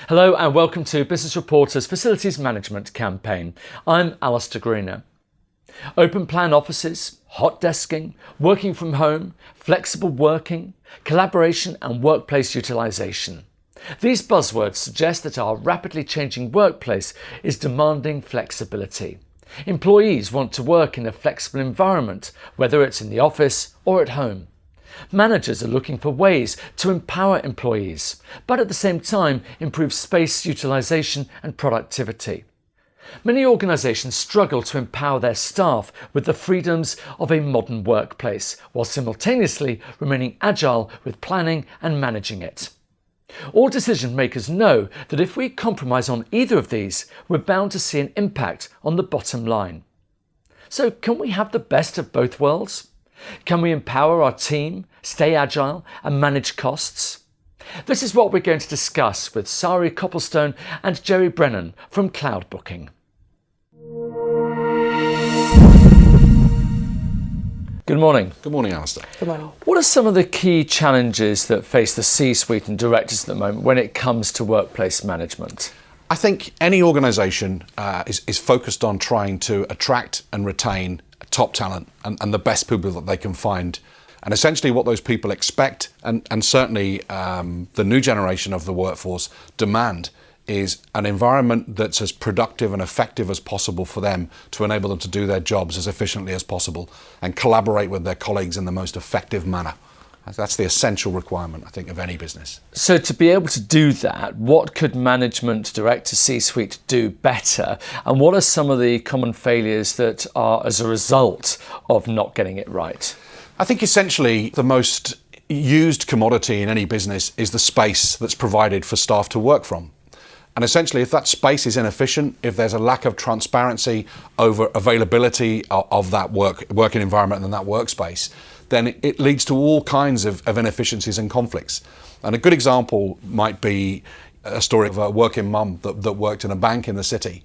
Hello and welcome to Business Reporter's Facilities Management campaign. I'm Alistair Greener. Open plan offices, hot desking, working from home, flexible working, collaboration and workplace utilisation. These buzzwords suggest that our rapidly changing workplace is demanding flexibility. Employees want to work in a flexible environment, whether it's in the office or at home. Managers are looking for ways to empower employees, but at the same time improve space utilisation and productivity. Many organisations struggle to empower their staff with the freedoms of a modern workplace, while simultaneously remaining agile with planning and managing it. All decision makers know that if we compromise on either of these, we're bound to see an impact on the bottom line. So can we have the best of both worlds? Can we empower our team, stay agile and manage costs? This is what we're going to discuss with Sari Copplestone and Jerry Brennan from Cloud Booking. Good morning. Good morning, Alistair. Good morning. What are some of the key challenges that face the C-suite and directors at the moment when it comes to workplace management? I think any organisation is focused on trying to attract and retain top talent and the best people that they can find. And essentially what those people expect and certainly the new generation of the workforce demand is an environment that's as productive and effective as possible for them to enable them to do their jobs as efficiently as possible and collaborate with their colleagues in the most effective manner. That's the essential requirement, I think, of any business. So to be able to do that, what could management, director, C-suite do better? And what are some of the common failures that are as a result of not getting it right? I think essentially the most used commodity in any business is the space that's provided for staff to work from. And essentially, if that space is inefficient, if there's a lack of transparency over availability of that working environment and that workspace, then it leads to all kinds of inefficiencies and conflicts. And a good example might be a story of a working mum that worked in a bank in the city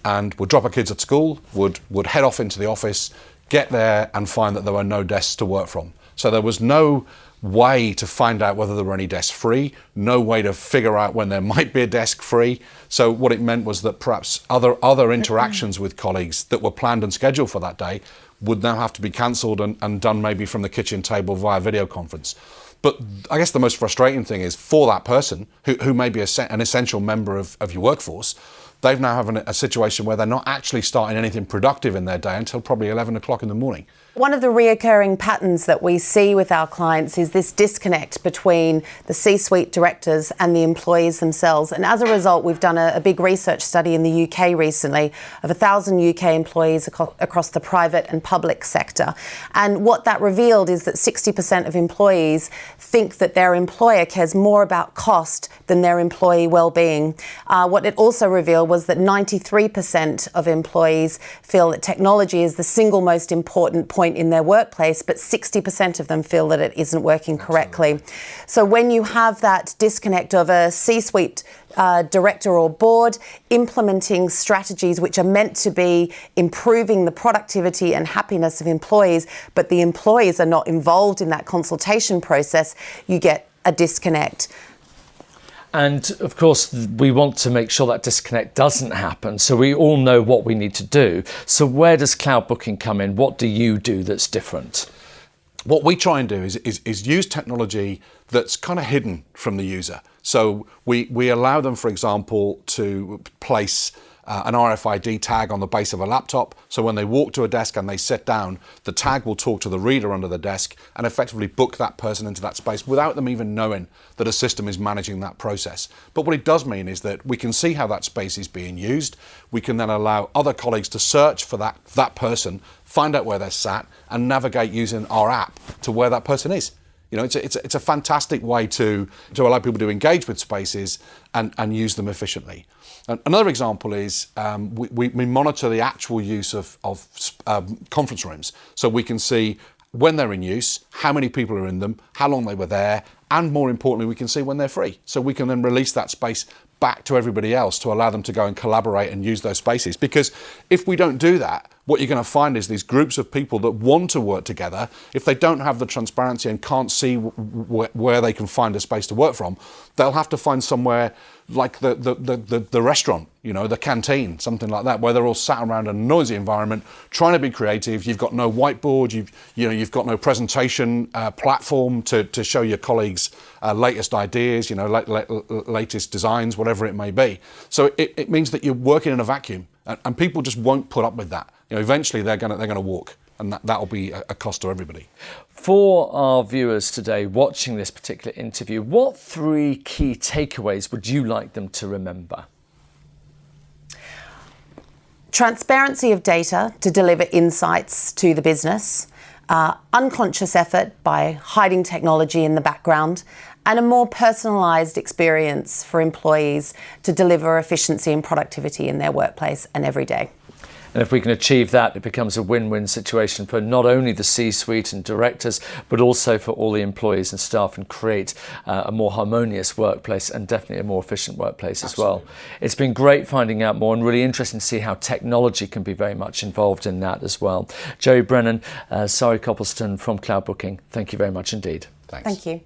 and would drop her kids at school, would head off into the office, get there and find that there were no desks to work from. So there was no way to find out whether there were any desks free, no way to figure out when there might be a desk free. So what it meant was that perhaps other interactions with colleagues that were planned and scheduled for that day would now have to be cancelled and done maybe from the kitchen table via video conference. But I guess the most frustrating thing is for that person who may be an essential member of your workforce, they've now having a situation where they're not actually starting anything productive in their day until probably 11 o'clock in the morning. One of the reoccurring patterns that we see with our clients is this disconnect between the C-suite directors and the employees themselves. And as a result, we've done a big research study in the UK recently of 1,000 UK employees across the private and public sector. And what that revealed is that 60% of employees think that their employer cares more about cost than their employee well-being. What it also revealed was that 93% of employees feel that technology is the single most important point in their workplace, but 60% of them feel that it isn't working correctly. Absolutely. So when you have that disconnect of a C-suite director or board implementing strategies which are meant to be improving the productivity and happiness of employees, but the employees are not involved in that consultation process, you get a disconnect. And of course, we want to make sure that disconnect doesn't happen. So we all know what we need to do. So where does cloud booking come in? What do you do that's different? What we try and do is use technology that's kind of hidden from the user. So we allow them, for example, to place an RFID tag on the base of a laptop. So when they walk to a desk and they sit down, the tag will talk to the reader under the desk and effectively book that person into that space without them even knowing that a system is managing that process. But what it does mean is that we can see how that space is being used. We can then allow other colleagues to search for that person, find out where they're sat and navigate using our app to where that person is. You know, it's a fantastic way to allow people to engage with spaces and use them efficiently. Another example is we monitor the actual use of conference rooms, so we can see when they're in use, how many people are in them, how long they were there, and more importantly, we can see when they're free. So we can then release that space back to everybody else to allow them to go and collaborate and use those spaces. Because if we don't do that, what you're going to find is these groups of people that want to work together. If they don't have the transparency and can't see where they can find a space to work from, they'll have to find somewhere like the restaurant, the canteen, something like that, where they're all sat around a noisy environment, trying to be creative. You've got no whiteboard, you've got no presentation platform to show your colleagues latest ideas, latest designs, whatever it may be. So it means that you're working in a vacuum, and people just won't put up with that. Eventually they're gonna walk, and that'll be a cost to everybody. For our viewers today watching this particular interview, what 3 key takeaways would you like them to remember? Transparency of data to deliver insights to the business, unconscious effort by hiding technology in the background, and a more personalised experience for employees to deliver efficiency and productivity in their workplace and every day. And if we can achieve that, it becomes a win-win situation for not only the C-suite and directors, but also for all the employees and staff, and create a more harmonious workplace and definitely a more efficient workplace as well. It's been great finding out more, and really interesting to see how technology can be very much involved in that as well. Joey Brennan, Sari Copleston from Cloud Booking, thank you very much indeed. Thanks. Thank you.